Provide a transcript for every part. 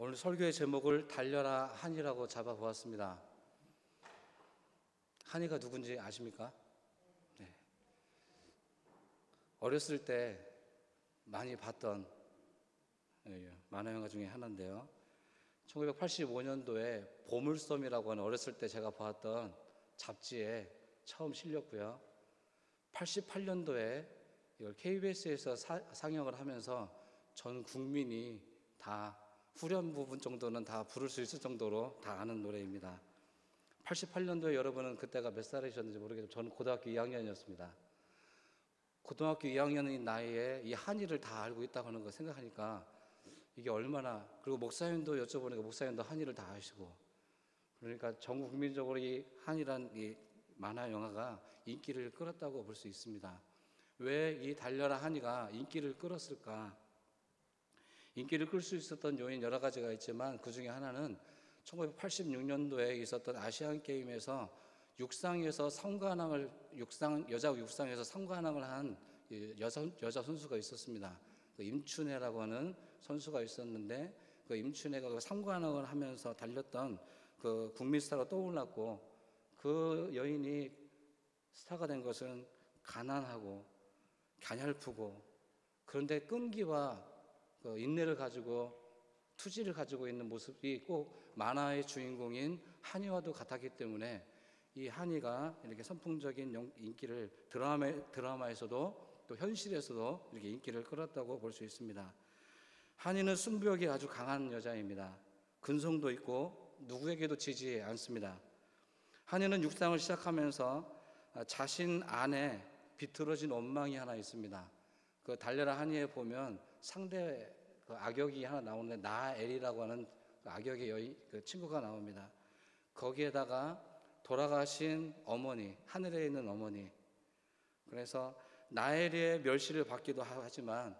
오늘 설교의 제목을 달려라 한이라고 잡아보았습니다. 한이가 누군지 아십니까? 네. 어렸을 때 많이 봤던 만화 영화 중에 하나인데요. 1985년도에 보물섬이라고 하는 어렸을 때 제가 보았던 잡지에 처음 실렸고요. 88년도에 이걸 KBS에서 상영을 하면서 전 국민이 다 후렴 부분 정도는 다 부를 수 있을 정도로 다 아는 노래입니다. 88년도에 여러분은 그때가 몇 살이셨는지 모르겠지만 저는 고등학교 2학년이었습니다. 고등학교 2학년의 나이에 이 한이를 다 알고 있다고 하는 거 생각하니까 이게 얼마나, 그리고 목사님도 여쭤보니까 목사님도 한이를 다 아시고, 그러니까 전 국민적으로 이 한이란 이 만화 영화가 인기를 끌었다고 볼 수 있습니다. 왜 이 달려라 한이가 인기를 끌었을까? 인기를 끌 수 있었던 요인 여러 가지가 있지만 그 중에 하나는 1986년도에 있었던 아시안 게임에서 육상에서 여자 육상에서 성관왕을 한 여자 선수가 있었습니다. 그 임춘혜라고 하는 선수가 있었는데, 그 임춘혜가 그 성관왕을 하면서 달렸던 그 국민 스타로 떠올랐고, 그 여인이 스타가 된 것은 가난하고 가냘프고, 그런데 끈기와 그 인내를 가지고 투지를 가지고 있는 모습이 꼭 만화의 주인공인 한이와도 같았기 때문에 이 한이가 이렇게 선풍적인 인기를 드라마에서도 또 현실에서도 이렇게 인기를 끌었다고 볼 수 있습니다. 한이는 승부욕이 아주 강한 여자입니다. 근성도 있고 누구에게도 지지 않습니다. 한이는 육상을 시작하면서 자신 안에 비틀어진 원망이 하나 있습니다. 그 달려라 한이에 보면 상대 그 악역이 하나 나오는데 나엘이라고 하는 그 악역의 그 친구가 나옵니다. 거기에다가 돌아가신 어머니, 하늘에 있는 어머니, 그래서 나엘의 멸시를 받기도 하지만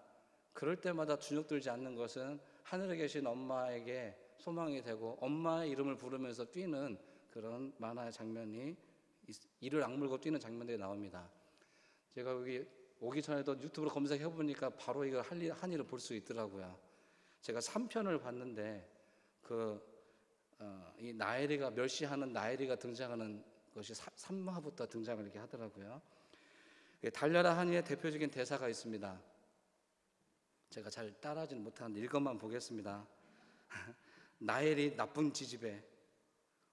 그럴 때마다 주눅들지 않는 것은 하늘에 계신 엄마에게 소망이 되고 엄마의 이름을 부르면서 뛰는 그런 만화의 장면이, 이를 악물고 뛰는 장면들이 나옵니다. 제가 여기 오기 전에도 유튜브로 검색해 보니까 바로 이거 한이를 볼 수 있더라고요. 제가 3편을 봤는데 이 나엘이가 멸시하는 나엘이가 등장하는 것이 3화부터 등장을 이렇게 하더라고요. 달려라 한이의 대표적인 대사가 있습니다. 제가 잘 따라하지는 못하는데 읽어만 보겠습니다. 나엘이 나쁜 지지배,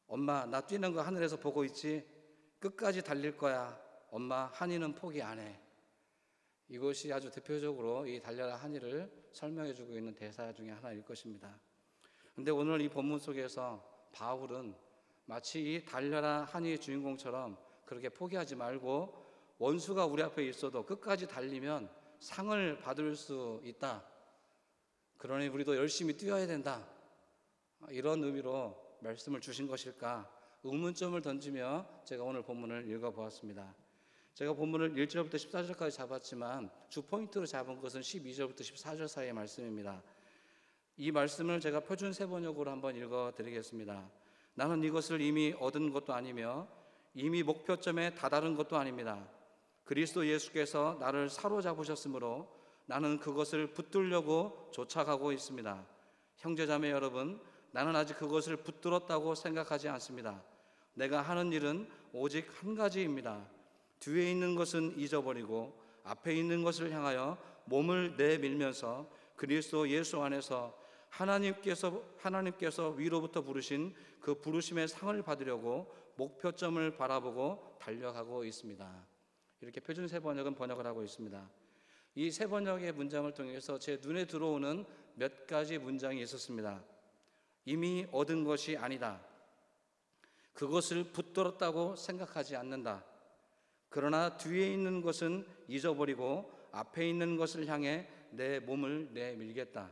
엄마 나 뛰는 거 하늘에서 보고 있지? 끝까지 달릴 거야. 엄마 한이는 포기 안 해. 이것이 아주 대표적으로 이 달려라 한이를 설명해주고 있는 대사 중에 하나일 것입니다. 그런데 오늘 이 본문 속에서 바울은 마치 이 달려라 한이의 주인공처럼 그렇게 포기하지 말고 원수가 우리 앞에 있어도 끝까지 달리면 상을 받을 수 있다. 그러니 우리도 열심히 뛰어야 된다. 이런 의미로 말씀을 주신 것일까? 의문점을 던지며 제가 오늘 본문을 읽어보았습니다. 제가 본문을 1절부터 14절까지 잡았지만 주 포인트로 잡은 것은 12절부터 14절 사이의 말씀입니다. 이 말씀을 제가 표준 세번역으로 한번 읽어드리겠습니다. 나는 이것을 이미 얻은 것도 아니며 이미 목표점에 다다른 것도 아닙니다. 그리스도 예수께서 나를 사로잡으셨으므로 나는 그것을 붙들려고 쫓아가고 있습니다. 형제자매 여러분, 나는 아직 그것을 붙들었다고 생각하지 않습니다. 내가 하는 일은 오직 한 가지입니다. 뒤에 있는 것은 잊어버리고 앞에 있는 것을 향하여 몸을 내밀면서 그리스도 예수 안에서 하나님께서 위로부터 부르신 그 부르심의 상을 받으려고 목표점을 바라보고 달려가고 있습니다. 이렇게 표준 세 번역은 번역을 하고 있습니다. 이 세 번역의 문장을 통해서 제 눈에 들어오는 몇 가지 문장이 있었습니다. 이미 얻은 것이 아니다. 그것을 붙들었다고 생각하지 않는다. 그러나 뒤에 있는 것은 잊어버리고 앞에 있는 것을 향해 내 몸을 내밀겠다.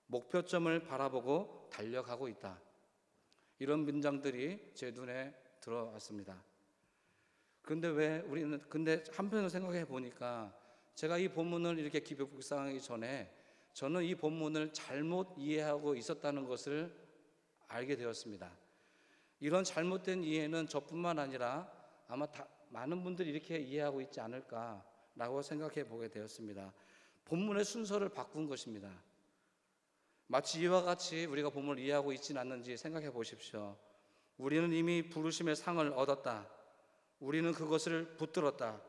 목표점을 바라보고 달려가고 있다. 이런 문장들이 제 눈에 들어왔습니다. 근데 한편으로 생각해 보니까 제가 이 본문을 이렇게 깊이 묵상하기 전에 저는 이 본문을 잘못 이해하고 있었다는 것을 알게 되었습니다. 이런 잘못된 이해는 저뿐만 아니라 아마 많은 분들이 이렇게 이해하고 있지 않을까라고 생각해 보게 되었습니다. 본문의 순서를 바꾼 것입니다. 마치 이와 같이 우리가 본문을 이해하고 있지는 않는지 생각해 보십시오. 우리는 이미 부르심의 상을 얻었다. 우리는 그것을 붙들었다.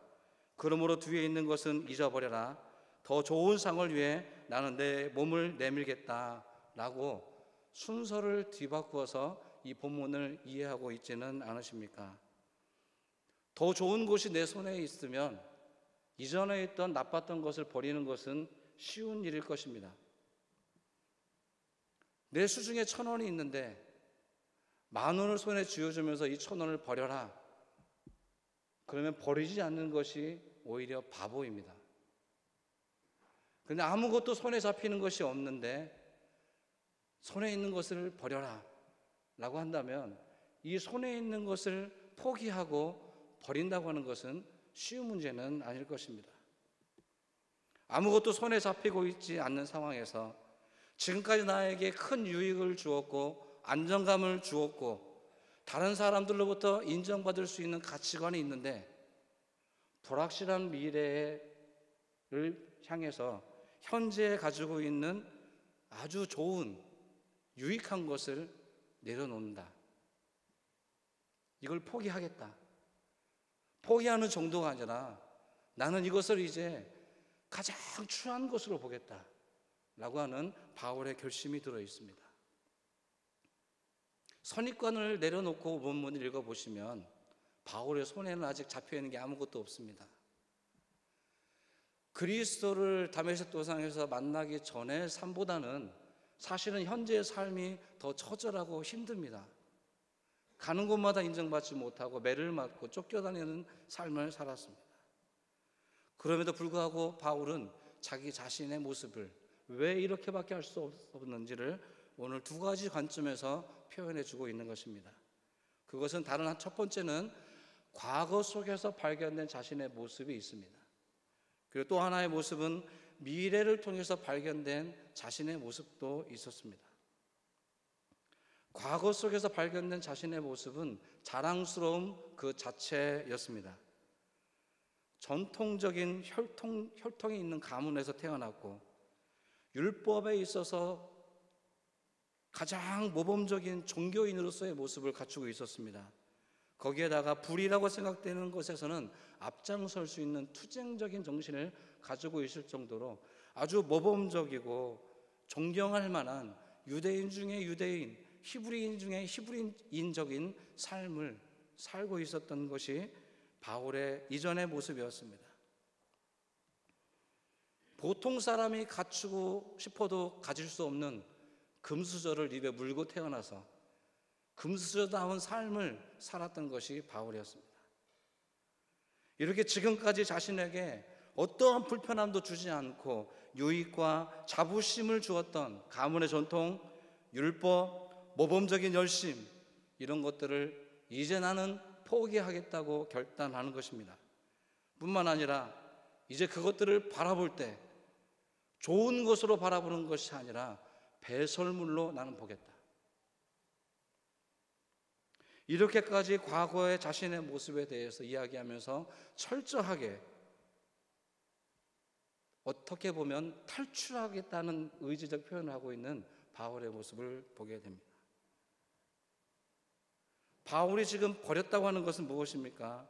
그러므로 뒤에 있는 것은 잊어버려라. 더 좋은 상을 위해 나는 내 몸을 내밀겠다. 라고 순서를 뒤바꾸어서 이 본문을 이해하고 있지는 않으십니까? 더 좋은 것이 내 손에 있으면 이전에 있던 나빴던 것을 버리는 것은 쉬운 일일 것입니다. 내 수중에 1,000원이 있는데 10,000원을 손에 쥐어주면서 이 1,000원을 버려라. 그러면 버리지 않는 것이 오히려 바보입니다. 그런데 아무것도 손에 잡히는 것이 없는데 손에 있는 것을 버려라 라고 한다면 이 손에 있는 것을 포기하고 버린다고 하는 것은 쉬운 문제는 아닐 것입니다. 아무것도 손에 잡히고 있지 않는 상황에서 지금까지 나에게 큰 유익을 주었고 안정감을 주었고 다른 사람들로부터 인정받을 수 있는 가치관이 있는데 불확실한 미래를 향해서 현재 가지고 있는 아주 좋은 유익한 것을 내려놓는다. 이걸 포기하겠다. 포기하는 정도가 아니라 나는 이것을 이제 가장 추한 것으로 보겠다 라고 하는 바울의 결심이 들어 있습니다. 선입관을 내려놓고 본문을 읽어보시면 바울의 손에는 아직 잡혀있는 게 아무것도 없습니다. 그리스도를 다메섹 도상에서 만나기 전의 삶보다는 사실은 현재의 삶이 더 처절하고 힘듭니다. 가는 곳마다 인정받지 못하고 매를 맞고 쫓겨다니는 삶을 살았습니다. 그럼에도 불구하고 바울은 자기 자신의 모습을 왜 이렇게밖에 할 수 없는지를 오늘 2가지 관점에서 표현해 주고 있는 것입니다. 그것은 첫 번째는 과거 속에서 발견된 자신의 모습이 있습니다. 그리고 또 하나의 모습은 미래를 통해서 발견된 자신의 모습도 있었습니다. 과거 속에서 발견된 자신의 모습은 자랑스러움 그 자체였습니다. 전통적인 혈통이 있는 가문에서 태어났고 율법에 있어서 가장 모범적인 종교인으로서의 모습을 갖추고 있었습니다. 거기에다가 불이라고 생각되는 것에서는 앞장설 수 있는 투쟁적인 정신을 가지고 있을 정도로 아주 모범적이고 존경할 만한 유대인 중에 유대인, 히브리인 중에 히브리인적인 삶을 살고 있었던 것이 바울의 이전의 모습이었습니다. 보통 사람이 갖추고 싶어도 가질 수 없는 금수저를 입에 물고 태어나서 금수저다운 삶을 살았던 것이 바울이었습니다. 이렇게 지금까지 자신에게 어떠한 불편함도 주지 않고 유익과 자부심을 주었던 가문의 전통, 율법, 모범적인 열심, 이런 것들을 이제 나는 포기하겠다고 결단하는 것입니다. 뿐만 아니라 이제 그것들을 바라볼 때 좋은 것으로 바라보는 것이 아니라 배설물로 나는 보겠다. 이렇게까지 과거의 자신의 모습에 대해서 이야기하면서 철저하게 어떻게 보면 탈출하겠다는 의지적 표현을 하고 있는 바울의 모습을 보게 됩니다. 바울이 지금 버렸다고 하는 것은 무엇입니까?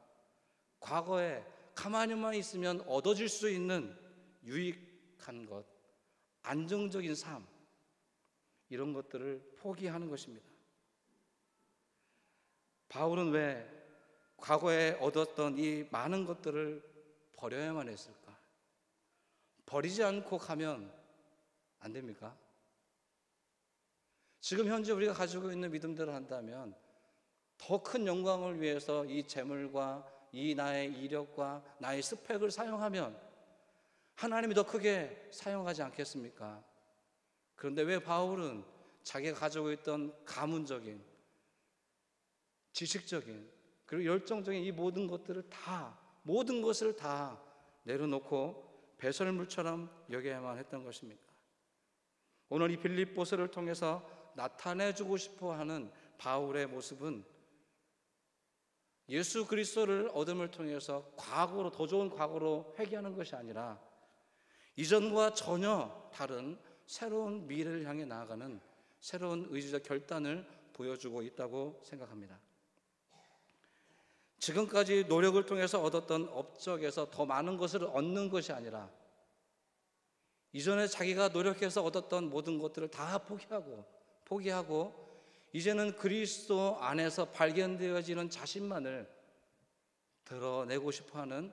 과거에 가만히만 있으면 얻어질 수 있는 유익한 것, 안정적인 삶, 이런 것들을 포기하는 것입니다. 바울은 왜 과거에 얻었던 이 많은 것들을 버려야만 했을까? 버리지 않고 가면 안 됩니까? 지금 현재 우리가 가지고 있는 믿음대로 한다면 더 큰 영광을 위해서 이 재물과 이 나의 이력과 나의 스펙을 사용하면 하나님이 더 크게 사용하지 않겠습니까? 그런데 왜 바울은 자기가 가지고 있던 가문적인, 지식적인, 그리고 열정적인 이 모든 것을 다 내려놓고 배설물처럼 여겨야만 했던 것입니까? 오늘 이 빌립보서를 통해서 나타내주고 싶어하는 바울의 모습은 예수 그리스도를 얻음을 통해서 더 좋은 과거로 회귀하는 것이 아니라 이전과 전혀 다른 새로운 미래를 향해 나아가는 새로운 의지적 결단을 보여주고 있다고 생각합니다. 지금까지 노력을 통해서 얻었던 업적에서 더 많은 것을 얻는 것이 아니라 이전에 자기가 노력해서 얻었던 모든 것들을 다 포기하고 이제는 그리스도 안에서 발견되어지는 자신만을 드러내고 싶어하는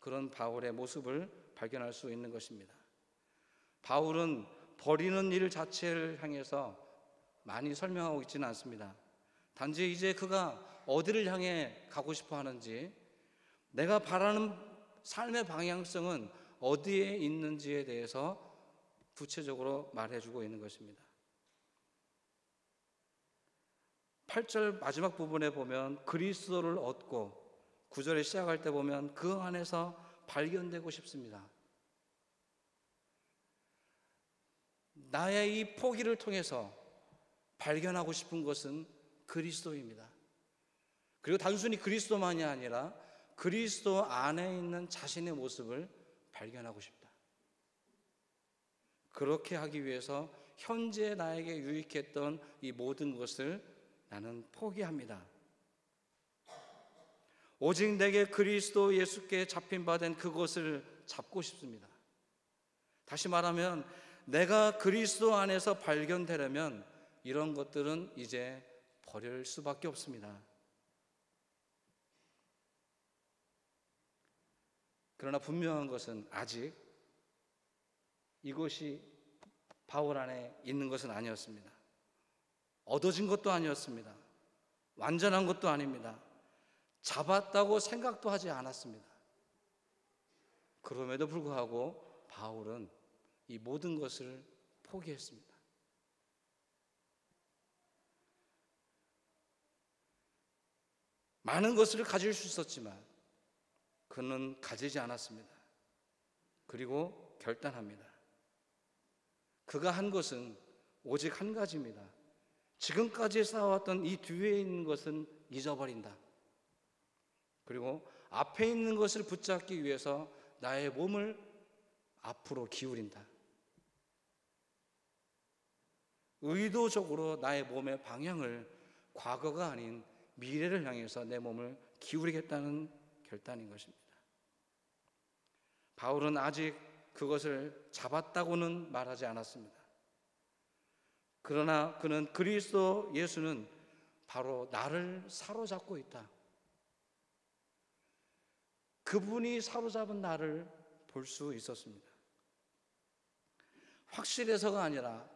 그런 바울의 모습을 발견할 수 있는 것입니다. 바울은 버리는 일 자체를 향해서 많이 설명하고 있지는 않습니다. 단지 이제 그가 어디를 향해 가고 싶어 하는지, 내가 바라는 삶의 방향성은 어디에 있는지에 대해서 구체적으로 말해주고 있는 것입니다. 8절 마지막 부분에 보면 그리스도를 얻고 9절에 시작할 때 보면 그 안에서 발견되고 싶습니다. 나의 이 포기를 통해서 발견하고 싶은 것은 그리스도입니다. 그리고 단순히 그리스도만이 아니라 그리스도 안에 있는 자신의 모습을 발견하고 싶다. 그렇게 하기 위해서 현재 나에게 유익했던 이 모든 것을 나는 포기합니다. 오직 내게 그리스도 예수께 잡힌 바 된 그것을 잡고 싶습니다. 다시 말하면 내가 그리스도 안에서 발견되려면 이런 것들은 이제 버릴 수밖에 없습니다. 그러나 분명한 것은 아직 이것이 바울 안에 있는 것은 아니었습니다. 얻어진 것도 아니었습니다. 완전한 것도 아닙니다. 잡았다고 생각도 하지 않았습니다. 그럼에도 불구하고 바울은 이 모든 것을 포기했습니다. 많은 것을 가질 수 있었지만 그는 가지지 않았습니다. 그리고 결단합니다. 그가 한 것은 오직 한 가지입니다. 지금까지 쌓아왔던 이 뒤에 있는 것은 잊어버린다. 그리고 앞에 있는 것을 붙잡기 위해서 나의 몸을 앞으로 기울인다. 의도적으로 나의 몸의 방향을 과거가 아닌 미래를 향해서 내 몸을 기울이겠다는 결단인 것입니다. 바울은 아직 그것을 잡았다고는 말하지 않았습니다. 그러나 그는 그리스도 예수는 바로 나를 사로잡고 있다. 그분이 사로잡은 나를 볼 수 있었습니다. 확실해서가 아니라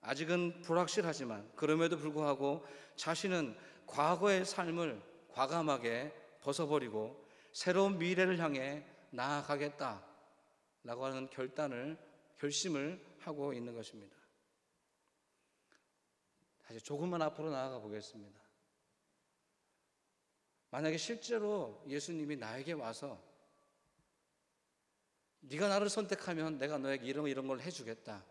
아직은 불확실하지만 그럼에도 불구하고 자신은 과거의 삶을 과감하게 벗어버리고 새로운 미래를 향해 나아가겠다라고 하는 결심을 하고 있는 것입니다. 다시 조금만 앞으로 나아가 보겠습니다. 만약에 실제로 예수님이 나에게 와서 네가 나를 선택하면 내가 너에게 이런 걸 해주겠다,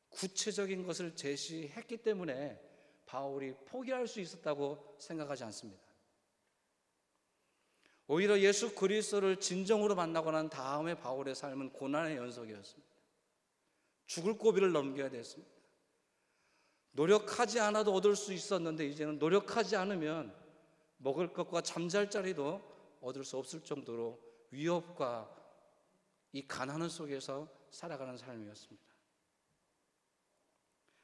구체적인 것을 제시했기 때문에 바울이 포기할 수 있었다고 생각하지 않습니다. 오히려 예수 그리스도를 진정으로 만나고 난 다음에 바울의 삶은 고난의 연속이었습니다. 죽을 고비를 넘겨야 됐습니다. 노력하지 않아도 얻을 수 있었는데 이제는 노력하지 않으면 먹을 것과 잠잘 자리도 얻을 수 없을 정도로 위협과 이 가난한 속에서 살아가는 삶이었습니다.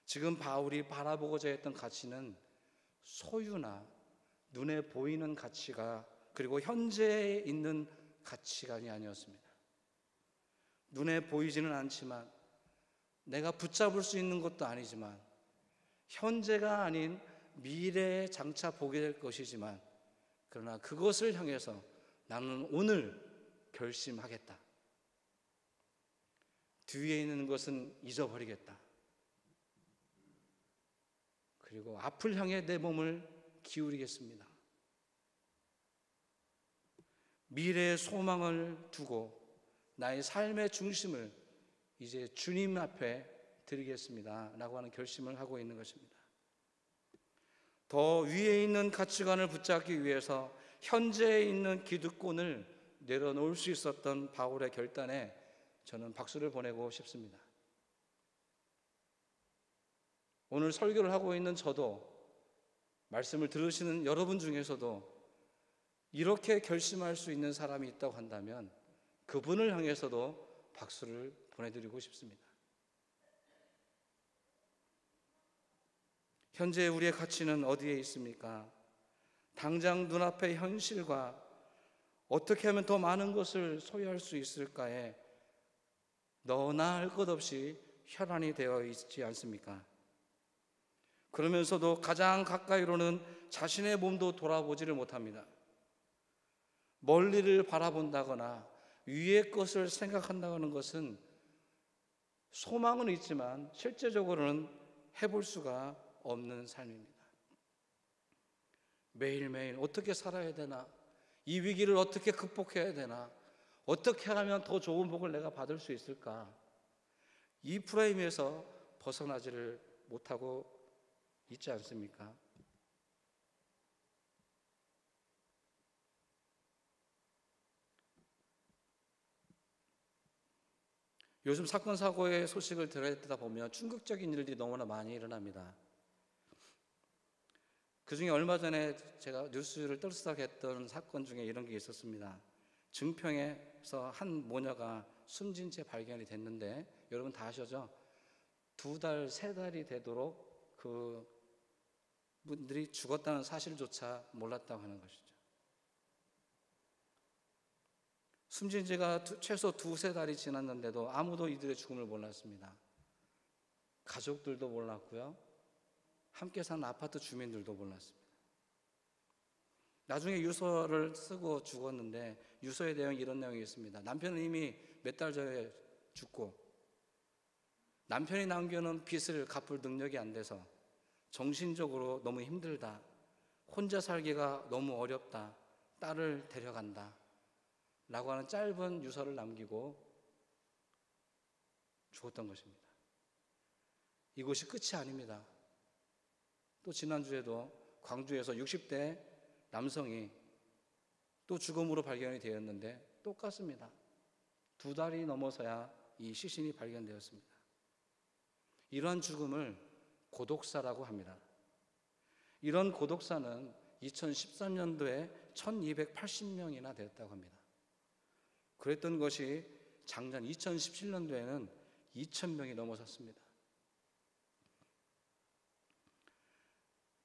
지금 바울이 바라보고자 했던 가치는 소유나 눈에 보이는 가치가, 그리고 현재에 있는 가치관이 아니었습니다. 눈에 보이지는 않지만 내가 붙잡을 수 있는 것도 아니지만 현재가 아닌 미래에 장차 보게 될 것이지만, 그러나 그것을 향해서 나는 오늘 결심하겠다. 뒤에 있는 것은 잊어버리겠다. 그리고 앞을 향해 내 몸을 기울이겠습니다. 미래의 소망을 두고 나의 삶의 중심을 이제 주님 앞에 드리겠습니다 라고 하는 결심을 하고 있는 것입니다. 더 위에 있는 가치관을 붙잡기 위해서 현재에 있는 기득권을 내려놓을 수 있었던 바울의 결단에 저는 박수를 보내고 싶습니다. 오늘 설교를 하고 있는 저도, 말씀을 들으시는 여러분 중에서도 이렇게 결심할 수 있는 사람이 있다고 한다면 그분을 향해서도 박수를 보내드리고 싶습니다. 현재 우리의 가치는 어디에 있습니까? 당장 눈앞의 현실과 어떻게 하면 더 많은 것을 소유할 수 있을까에 너나 할 것 없이 혈안이 되어 있지 않습니까? 그러면서도 가장 가까이로는 자신의 몸도 돌아보지를 못합니다. 멀리를 바라본다거나 위의 것을 생각한다는 것은 소망은 있지만 실제적으로는 해볼 수가 없는 삶입니다. 매일매일 어떻게 살아야 되나? 이 위기를 어떻게 극복해야 되나? 어떻게 하면 더 좋은 복을 내가 받을 수 있을까? 이 프레임에서 벗어나지를 못하고 있지 않습니까? 요즘 사건 사고의 소식을 들었다 보면 충격적인 일들이 너무나 많이 일어납니다. 그중에 얼마 전에 제가 뉴스를 떠들썩했던 사건 중에 이런 게 있었습니다. 증평에서 한 모녀가 숨진 채 발견이 됐는데, 여러분 다 아시죠? 2달, 3달이 되도록 그 분들이 죽었다는 사실조차 몰랐다고 하는 것이죠. 숨진 지가 최소 2-3달이 지났는데도 아무도 이들의 죽음을 몰랐습니다. 가족들도 몰랐고요, 함께 사는 아파트 주민들도 몰랐습니다. 나중에 유서를 쓰고 죽었는데 유서의 내용이 이런 내용이 있습니다. 남편은 이미 몇 달 전에 죽고 남편이 남겨놓은 빚을 갚을 능력이 안 돼서 정신적으로 너무 힘들다, 혼자 살기가 너무 어렵다, 딸을 데려간다 라고 하는 짧은 유서를 남기고 죽었던 것입니다. 이것이 끝이 아닙니다. 또 지난주에도 광주에서 60대 남성이 또 죽음으로 발견이 되었는데 똑같습니다. 2달이 넘어서야 이 시신이 발견되었습니다. 이러한 죽음을 고독사라고 합니다. 이런 고독사는 2013년도에 1280명이나 되었다고 합니다. 그랬던 것이 작년 2017년도에는 2000명이 넘어섰습니다.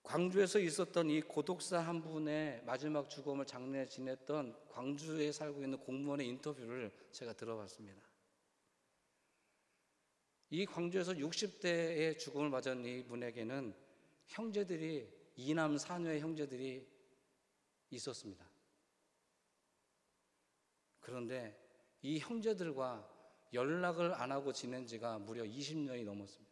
광주에서 있었던 이 고독사 한 분의 마지막 죽음을 장례 지냈던 광주에 살고 있는 공무원의 인터뷰를 제가 들어봤습니다. 이 광주에서 60대의 죽음을 맞은 이 분에게는 형제들이 2남 4녀의 형제들이 있었습니다. 그런데 이 형제들과 연락을 안 하고 지낸 지가 무려 20년이 넘었습니다.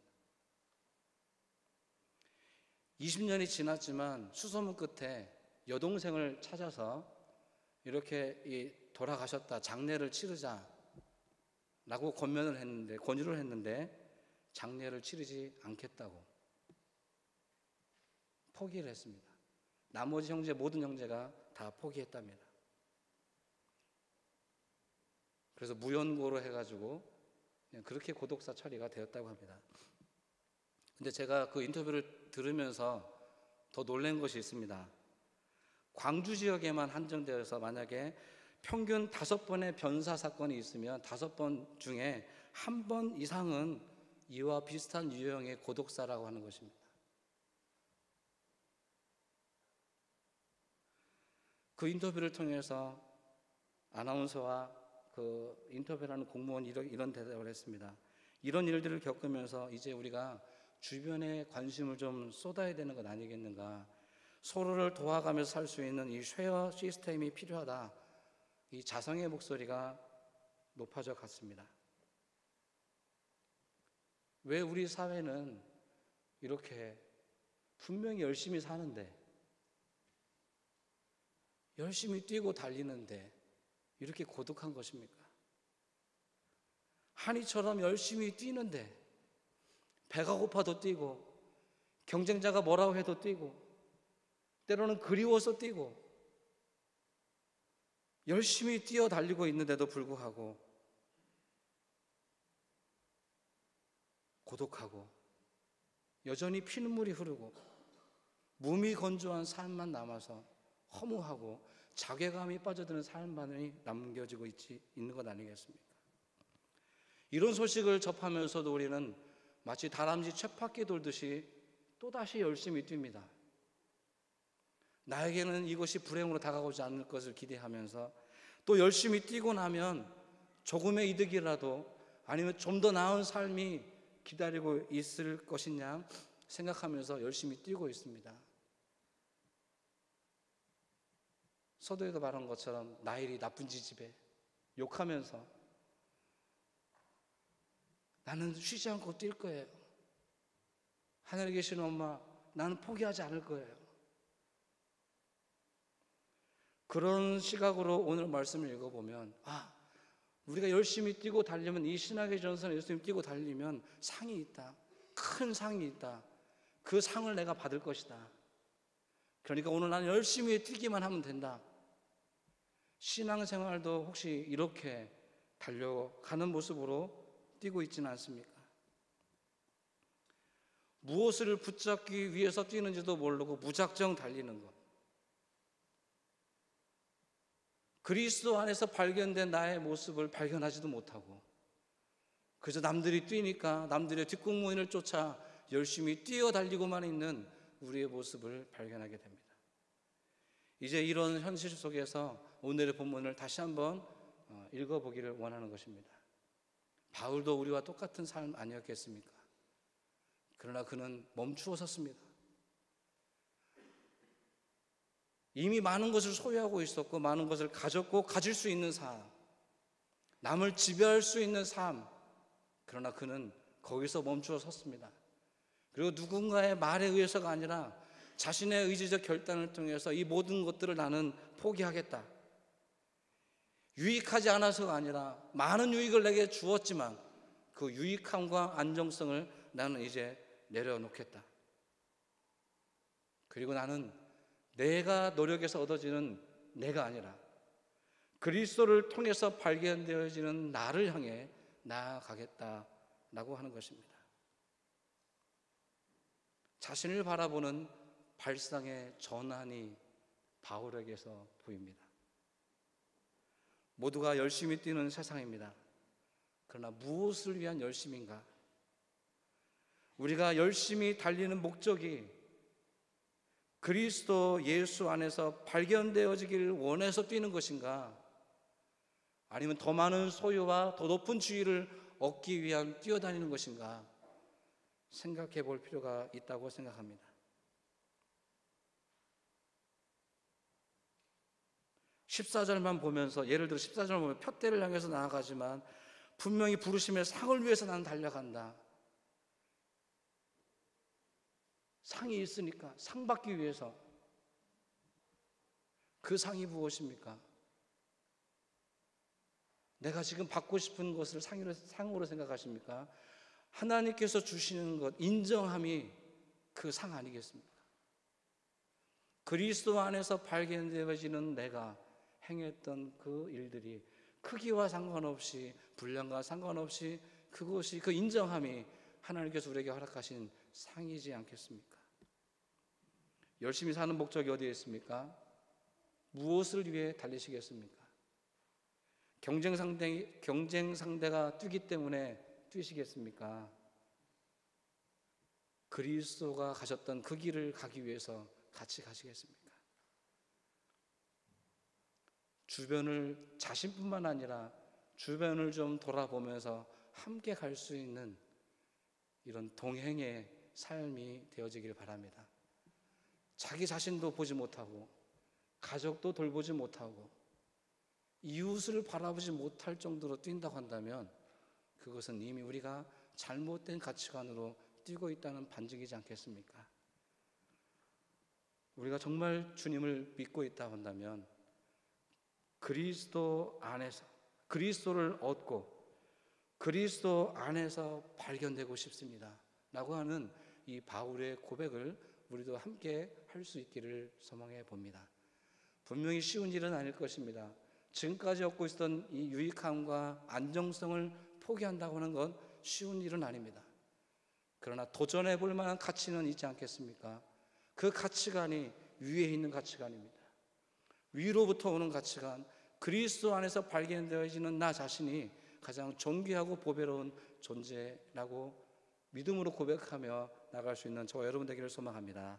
20년이 지났지만 수소문 끝에 여동생을 찾아서 이렇게 돌아가셨다, 장례를 치르자 라고 권유를 했는데 장례를 치르지 않겠다고 포기를 했습니다. 나머지 모든 형제가 다 포기했답니다. 그래서 무연고로 해가지고 그냥 그렇게 고독사 처리가 되었다고 합니다. 근데 제가 그 인터뷰를 들으면서 더 놀란 것이 있습니다. 광주 지역에만 한정되어서 만약에 평균 5번의 변사 사건이 있으면 5번 중에 1번 이상은 이와 비슷한 유형의 고독사라고 하는 것입니다. 그 인터뷰를 통해서 아나운서와 그 인터뷰하는 공무원이 이런 대답을 했습니다. 이런 일들을 겪으면서 이제 우리가 주변에 관심을 좀 쏟아야 되는 것 아니겠는가, 서로를 도와가면서 살 수 있는 이 쉐어 시스템이 필요하다, 이 자성의 목소리가 높아져 갔습니다. 왜 우리 사회는 이렇게 분명히 열심히 사는데, 열심히 뛰고 달리는데 이렇게 고독한 것입니까? 한이처럼 열심히 뛰는데 배가 고파도 뛰고, 경쟁자가 뭐라고 해도 뛰고, 때로는 그리워서 뛰고, 열심히 뛰어 달리고 있는데도 불구하고 고독하고 여전히 피눈물이 흐르고 몸이 건조한 삶만 남아서 허무하고 자괴감이 빠져드는 삶만이 남겨지고 있는 것 아니겠습니까? 이런 소식을 접하면서도 우리는 마치 다람쥐 쳇바퀴 돌듯이 또다시 열심히 뜁니다. 나에게는 이것이 불행으로 다가오지 않을 것을 기대하면서 또 열심히 뛰고 나면 조금의 이득이라도 아니면 좀 더 나은 삶이 기다리고 있을 것이냐 생각하면서 열심히 뛰고 있습니다. 서두에도 말한 것처럼 나일이 나쁜 지집에 욕하면서 나는 쉬지 않고 뛸 거예요. 하늘에 계신 엄마, 나는 포기하지 않을 거예요. 그런 시각으로 오늘 말씀을 읽어보면 우리가 열심히 뛰고 달리면 이 신학의 전선에 열심히 뛰고 달리면 상이 있다. 큰 상이 있다. 그 상을 내가 받을 것이다. 그러니까 오늘 나는 열심히 뛰기만 하면 된다. 신앙생활도 혹시 이렇게 달려가는 모습으로 뛰고 있지는 않습니까? 무엇을 붙잡기 위해서 뛰는지도 모르고 무작정 달리는 것. 그리스도 안에서 발견된 나의 모습을 발견하지도 못하고 그래서 남들이 뛰니까 남들의 뒷공무원을 쫓아 열심히 뛰어달리고만 있는 우리의 모습을 발견하게 됩니다. 이제 이런 현실 속에서 오늘의 본문을 다시 한번 읽어보기를 원하는 것입니다. 바울도 우리와 똑같은 삶 아니었겠습니까? 그러나 그는 멈추어 섰습니다. 이미 많은 것을 소유하고 있었고 많은 것을 가졌고 가질 수 있는 삶, 남을 지배할 수 있는 삶. 그러나 그는 거기서 멈추어 섰습니다. 그리고 누군가의 말에 의해서가 아니라 자신의 의지적 결단을 통해서 이 모든 것들을 나는 포기하겠다. 유익하지 않아서가 아니라 많은 유익을 내게 주었지만 그 유익함과 안정성을 나는 이제 내려놓겠다. 그리고 나는 내가 노력해서 얻어지는 내가 아니라 그리스도를 통해서 발견되어지는 나를 향해 나아가겠다라고 하는 것입니다. 자신을 바라보는 발상의 전환이 바울에게서 보입니다. 모두가 열심히 뛰는 세상입니다. 그러나 무엇을 위한 열심인가? 우리가 열심히 달리는 목적이 그리스도 예수 안에서 발견되어지기를 원해서 뛰는 것인가? 아니면 더 많은 소유와 더 높은 지위를 얻기 위한 뛰어다니는 것인가? 생각해 볼 필요가 있다고 생각합니다. 14절만 보면서 예를 들어 14절 보면 푯대를 향해서 나아가지만 분명히 부르심의 상을 위해서 나는 달려간다. 상이 있으니까 상 받기 위해서. 그 상이 무엇입니까? 내가 지금 받고 싶은 것을 상으로 생각하십니까? 하나님께서 주시는 것, 인정함이 그 상 아니겠습니까? 그리스도 안에서 발견되어지는 내가 행했던 그 일들이 크기와 상관없이 분량과 상관없이 그것이 그 인정함이 하나님께서 우리에게 허락하신 상이지 않겠습니까? 열심히 사는 목적이 어디에 있습니까? 무엇을 위해 달리시겠습니까? 경쟁 상대가 뛰기 때문에 뛰시겠습니까? 그리스도가 가셨던 그 길을 가기 위해서 같이 가시겠습니까? 주변을 자신뿐만 아니라 주변을 좀 돌아보면서 함께 갈 수 있는 이런 동행의 삶이 되어지길 바랍니다. 자기 자신도 보지 못하고 가족도 돌보지 못하고 이웃을 바라보지 못할 정도로 뛴다고 한다면 그것은 이미 우리가 잘못된 가치관으로 뛰고 있다는 반증이지 않겠습니까? 우리가 정말 주님을 믿고 있다고 한다면 그리스도 안에서 그리스도를 얻고 그리스도 안에서 발견되고 싶습니다 라고 하는 이 바울의 고백을 우리도 함께 할 수 있기를 소망해 봅니다. 분명히 쉬운 일은 아닐 것입니다. 지금까지 얻고 있었던 이 유익함과 안정성을 포기한다고 하는 건 쉬운 일은 아닙니다. 그러나 도전해 볼 만한 가치는 있지 않겠습니까? 그 가치관이 위에 있는 가치관입니다. 위로부터 오는 가치관, 그리스도 안에서 발견되어지는 나 자신이 가장 존귀하고 보배로운 존재라고 믿음으로 고백하며 나갈 수 있는 저와 여러분 되기를 소망합니다.